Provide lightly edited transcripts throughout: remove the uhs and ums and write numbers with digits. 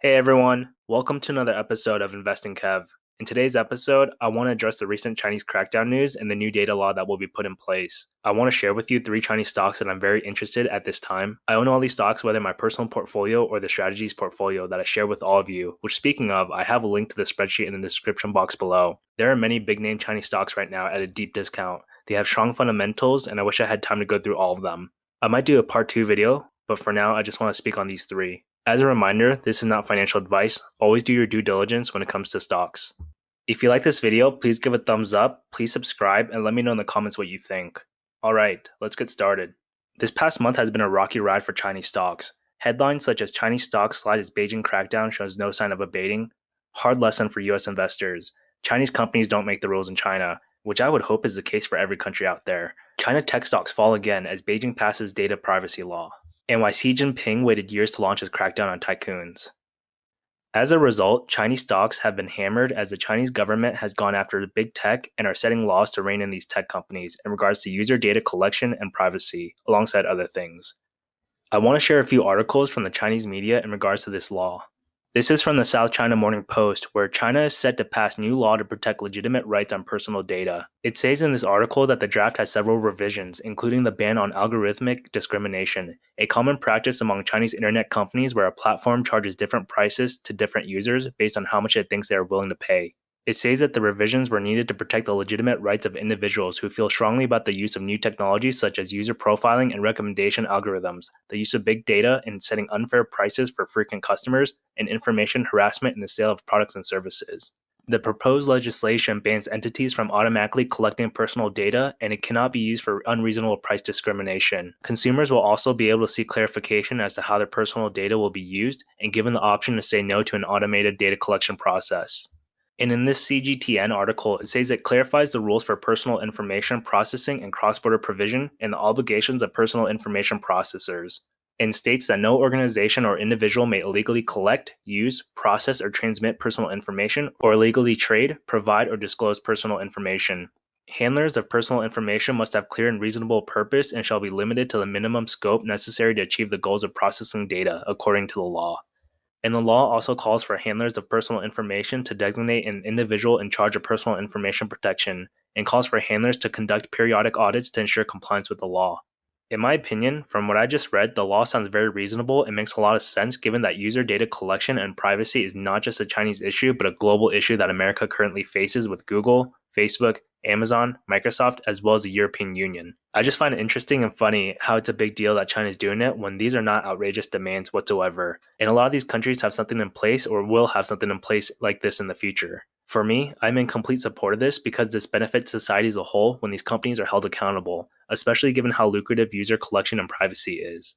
Hey everyone, welcome to another episode of Investing Kev. In today's episode, I want to address the recent Chinese crackdown news and the new data law that will be put in place. I want to share with you 3 Chinese stocks that I'm very interested at this time. I own all these stocks, whether my personal portfolio or the strategies portfolio that I share with all of you, which speaking of, I have a link to the spreadsheet in the description box below. There are many big name Chinese stocks right now at a deep discount. They have strong fundamentals and I wish I had time to go through all of them. I might do a part 2 video, but for now I just want to speak on these 3. As a reminder, this is not financial advice. Always do your due diligence when it comes to stocks. If you like this video, please give a thumbs up, please subscribe, and let me know in the comments what you think. Alright, let's get started. This past month has been a rocky ride for Chinese stocks. Headlines such as Chinese stocks slide as Beijing crackdown shows no sign of abating. Hard lesson for US investors. Chinese companies don't make the rules in China, which I would hope is the case for every country out there. China tech stocks fall again as Beijing passes data privacy law. And why Xi Jinping waited years to launch his crackdown on tycoons. As a result, Chinese stocks have been hammered as the Chinese government has gone after the big tech and are setting laws to rein in these tech companies in regards to user data collection and privacy, alongside other things. I want to share a few articles from the Chinese media in regards to this law. This is from the South China Morning Post, where China is set to pass new law to protect legitimate rights on personal data. It says in this article that the draft has several revisions, including the ban on algorithmic discrimination, a common practice among Chinese internet companies where a platform charges different prices to different users based on how much it thinks they are willing to pay. It says that the revisions were needed to protect the legitimate rights of individuals who feel strongly about the use of new technologies such as user profiling and recommendation algorithms, the use of big data in setting unfair prices for frequent customers, and information harassment in the sale of products and services. The proposed legislation bans entities from automatically collecting personal data, and it cannot be used for unreasonable price discrimination. Consumers will also be able to see clarification as to how their personal data will be used and given the option to say no to an automated data collection process. And in this CGTN article, it says it clarifies the rules for personal information processing and cross-border provision and the obligations of personal information processors, and states that no organization or individual may illegally collect, use, process, or transmit personal information, or illegally trade, provide, or disclose personal information. Handlers of personal information must have clear and reasonable purpose and shall be limited to the minimum scope necessary to achieve the goals of processing data, according to the law. And the law also calls for handlers of personal information to designate an individual in charge of personal information protection, and calls for handlers to conduct periodic audits to ensure compliance with the law. In my opinion, from what I just read, the law sounds very reasonable and makes a lot of sense given that user data collection and privacy is not just a Chinese issue, but a global issue that America currently faces with Google, Facebook, Amazon, Microsoft, as well as the European Union. I just find it interesting and funny how it's a big deal that China is doing it when these are not outrageous demands whatsoever. And a lot of these countries have something in place or will have something in place like this in the future. For me, I'm in complete support of this because this benefits society as a whole when these companies are held accountable, especially given how lucrative user collection and privacy is.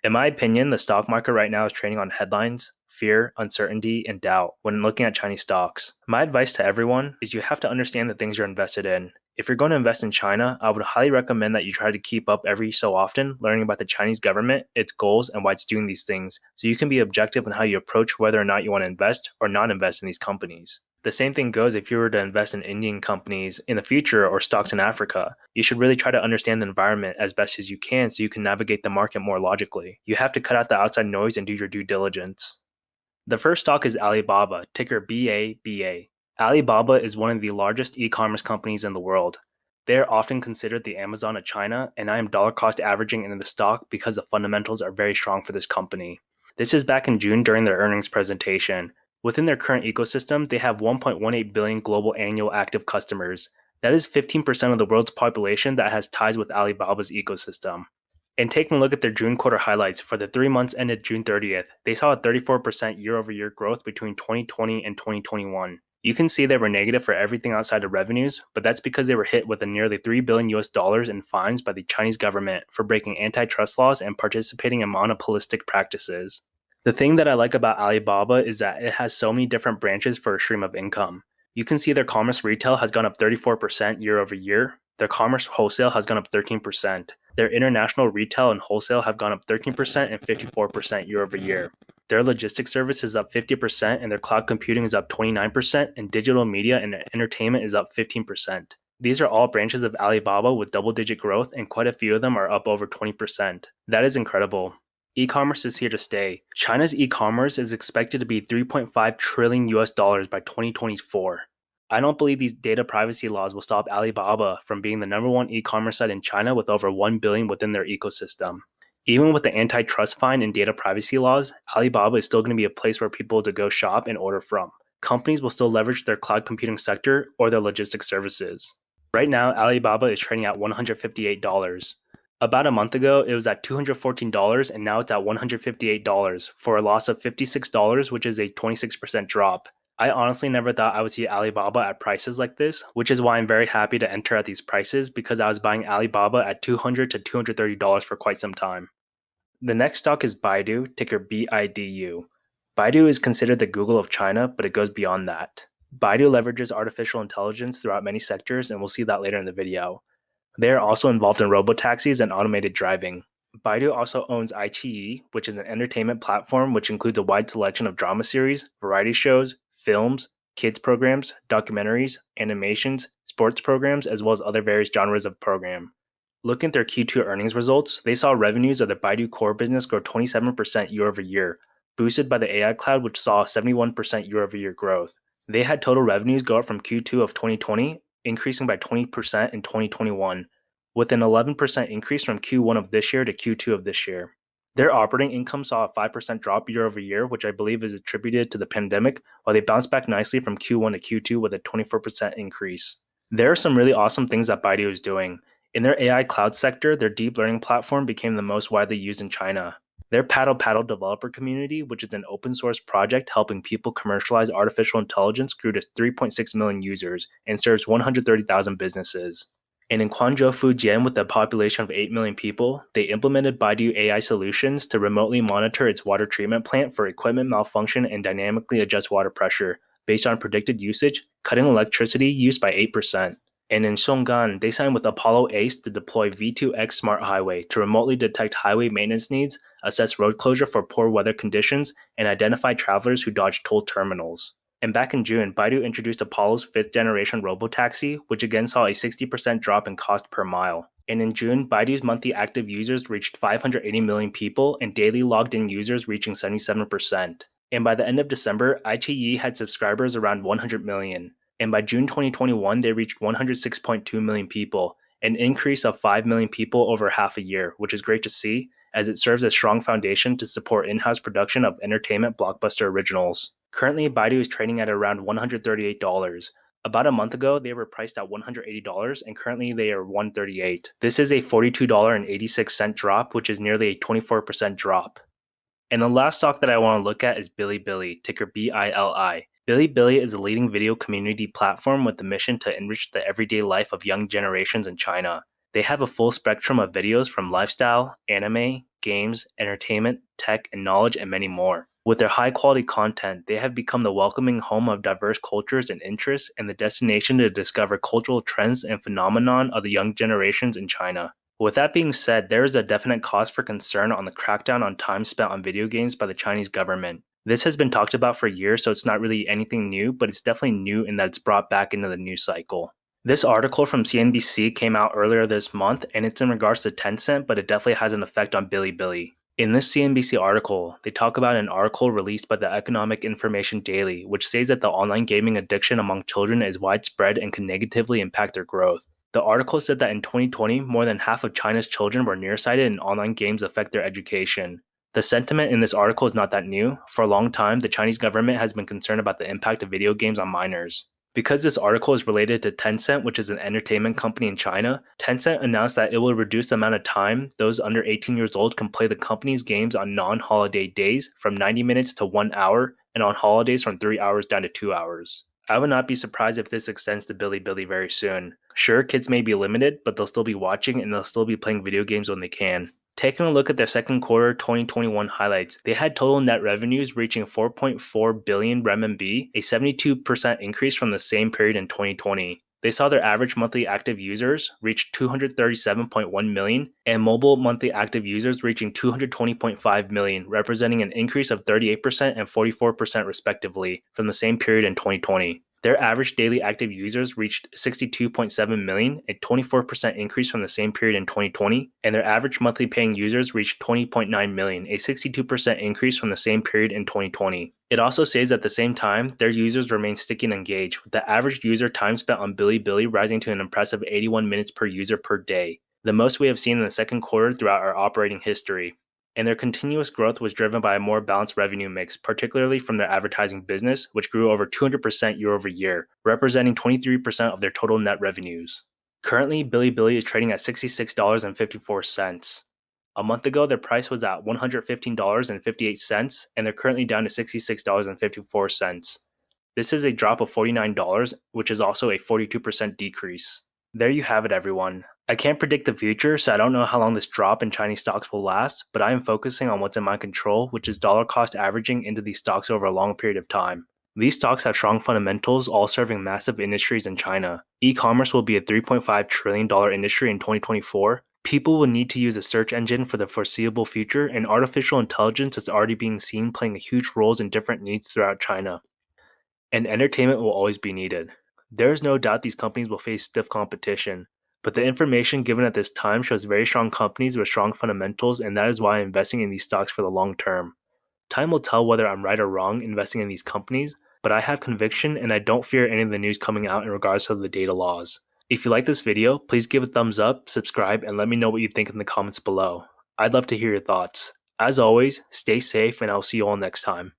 In my opinion, the stock market right now is trading on headlines, fear, uncertainty, and doubt when looking at Chinese stocks. My advice to everyone is you have to understand the things you're invested in. If you're going to invest in China, I would highly recommend that you try to keep up every so often learning about the Chinese government, its goals, and why it's doing these things, so you can be objective in how you approach whether or not you want to invest or not invest in these companies. The same thing goes if you were to invest in Indian companies in the future or stocks in Africa. You should really try to understand the environment as best as you can so you can navigate the market more logically. You have to cut out the outside noise and do your due diligence. The first stock is Alibaba, ticker BABA. Alibaba is one of the largest e-commerce companies in the world. They are often considered the Amazon of China, and I am dollar cost averaging into the stock because the fundamentals are very strong for this company. This is back in June during their earnings presentation. Within their current ecosystem, they have 1.18 billion global annual active customers. That is 15% of the world's population that has ties with Alibaba's ecosystem. And taking a look at their June quarter highlights, for the 3 months ended June 30th, they saw a 34% year-over-year growth between 2020 and 2021. You can see they were negative for everything outside of revenues, but that's because they were hit with a nearly $3 billion in fines by the Chinese government for breaking antitrust laws and participating in monopolistic practices. The thing that I like about Alibaba is that it has so many different branches for a stream of income. You can see their commerce retail has gone up 34% year over year. Their commerce wholesale has gone up 13%. Their international retail and wholesale have gone up 13% and 54% year over year. Their logistics service is up 50% and their cloud computing is up 29%, and digital media and entertainment is up 15%. These are all branches of Alibaba with double-digit growth, and quite a few of them are up over 20%. That is incredible. E-commerce is here to stay. China's e-commerce is expected to be $3.5 trillion by 2024. I don't believe these data privacy laws will stop Alibaba from being the number one e-commerce site in China with over 1 billion within their ecosystem. Even with the antitrust fine and data privacy laws, Alibaba is still going to be a place where people to go shop and order from. Companies will still leverage their cloud computing sector or their logistics services. Right now, Alibaba is trading at $158. About a month ago, it was at $214 and now it's at $158 for a loss of $56, which is a 26% drop. I honestly never thought I would see Alibaba at prices like this, which is why I'm very happy to enter at these prices because I was buying Alibaba at $200 to $230 for quite some time. The next stock is Baidu, ticker BIDU. Baidu is considered the Google of China, but it goes beyond that. Baidu leverages artificial intelligence throughout many sectors, and we'll see that later in the video. They are also involved in robotaxis and automated driving. Baidu also owns iQIYI, which is an entertainment platform which includes a wide selection of drama series, variety shows, films, kids programs, documentaries, animations, sports programs, as well as other various genres of program. Looking at their Q2 earnings results, they saw revenues of the Baidu core business grow 27% year over year, boosted by the AI cloud, which saw 71% year over year growth. They had total revenues go up from Q2 of 2020, increasing by 20% in 2021, with an 11% increase from Q1 of this year to Q2 of this year. Their operating income saw a 5% drop year over year, which I believe is attributed to the pandemic, while they bounced back nicely from Q1 to Q2 with a 24% increase. There are some really awesome things that Baidu is doing. In their AI cloud sector, their deep learning platform became the most widely used in China. Their Paddle Paddle developer community, which is an open source project helping people commercialize artificial intelligence, grew to 3.6 million users and serves 130,000 businesses. And in Guangzhou, Fujian, with a population of 8 million people, they implemented Baidu AI solutions to remotely monitor its water treatment plant for equipment malfunction and dynamically adjust water pressure based on predicted usage, cutting electricity use by 8%. And in Songgan, they signed with Apollo Ace to deploy V2X Smart Highway to remotely detect highway maintenance needs, assess road closure for poor weather conditions, and identify travelers who dodge toll terminals. And back in June, Baidu introduced Apollo's 5th generation robotaxi, which again saw a 60% drop in cost per mile. And in June, Baidu's monthly active users reached 580 million people and daily logged in users reaching 77%. And by the end of December, iQIYI had subscribers around 100 million. And by June 2021, they reached 106.2 million people, an increase of 5 million people over half a year, which is great to see, as it serves as a strong foundation to support in-house production of entertainment blockbuster originals. Currently, Baidu is trading at around $138. About a month ago, they were priced at $180, and currently they are $138. This is a $42.86 drop, which is nearly a 24% drop. And the last stock that I want to look at is Bilibili, ticker BILI. Bilibili is a leading video community platform with the mission to enrich the everyday life of young generations in China. They have a full spectrum of videos from lifestyle, anime, games, entertainment, tech, and knowledge, and many more. With their high-quality content, they have become the welcoming home of diverse cultures and interests and the destination to discover cultural trends and phenomenon of the young generations in China. With that being said, there is a definite cause for concern on the crackdown on time spent on video games by the Chinese government. This has been talked about for years, so it's not really anything new, but it's definitely new in that it's brought back into the news cycle. This article from CNBC came out earlier this month, and it's in regards to Tencent, but it definitely has an effect on Bilibili. In this CNBC article, they talk about an article released by the Economic Information Daily, which says that the online gaming addiction among children is widespread and can negatively impact their growth. The article said that in 2020, more than half of China's children were nearsighted and online games affect their education. The sentiment in this article is not that new. For a long time, the Chinese government has been concerned about the impact of video games on minors. Because this article is related to Tencent, which is an entertainment company in China, Tencent announced that it will reduce the amount of time those under 18 years old can play the company's games on non-holiday days from 90 minutes to 1 hour, and on holidays from 3 hours down to 2 hours. I would not be surprised if this extends to Bilibili very soon. Sure, kids may be limited, but they'll still be watching and they'll still be playing video games when they can. Taking a look at their second quarter 2021 highlights, they had total net revenues reaching 4.4 billion renminbi, a 72% increase from the same period in 2020. They saw their average monthly active users reach 237.1 million, and mobile monthly active users reaching 220.5 million, representing an increase of 38% and 44% respectively from the same period in 2020. Their average daily active users reached 62.7 million, a 24% increase from the same period in 2020, and their average monthly paying users reached 20.9 million, a 62% increase from the same period in 2020. It also says at the same time, their users remain sticky and engaged, with the average user time spent on Bilibili rising to an impressive 81 minutes per user per day, the most we have seen in the second quarter throughout our operating history. And their continuous growth was driven by a more balanced revenue mix, particularly from their advertising business, which grew over 200% year over year, representing 23% of their total net revenues. Currently, Bilibili is trading at $66.54. A month ago, their price was at $115.58, and they're currently down to $66.54. This is a drop of $49, which is also a 42% decrease. There you have it, everyone. I can't predict the future, so I don't know how long this drop in Chinese stocks will last, but I am focusing on what's in my control, which is dollar cost averaging into these stocks over a long period of time. These stocks have strong fundamentals, all serving massive industries in China. E-commerce will be a $3.5 trillion industry in 2024. People will need to use a search engine for the foreseeable future, and artificial intelligence is already being seen playing huge roles in different needs throughout China. And entertainment will always be needed. There is no doubt these companies will face stiff competition, but the information given at this time shows very strong companies with strong fundamentals, and that is why I'm investing in these stocks for the long term. Time will tell whether I'm right or wrong investing in these companies, but I have conviction and I don't fear any of the news coming out in regards to the data laws. If you like this video, please give it a thumbs up, subscribe, and let me know what you think in the comments below. I'd love to hear your thoughts. As always, stay safe and I'll see you all next time.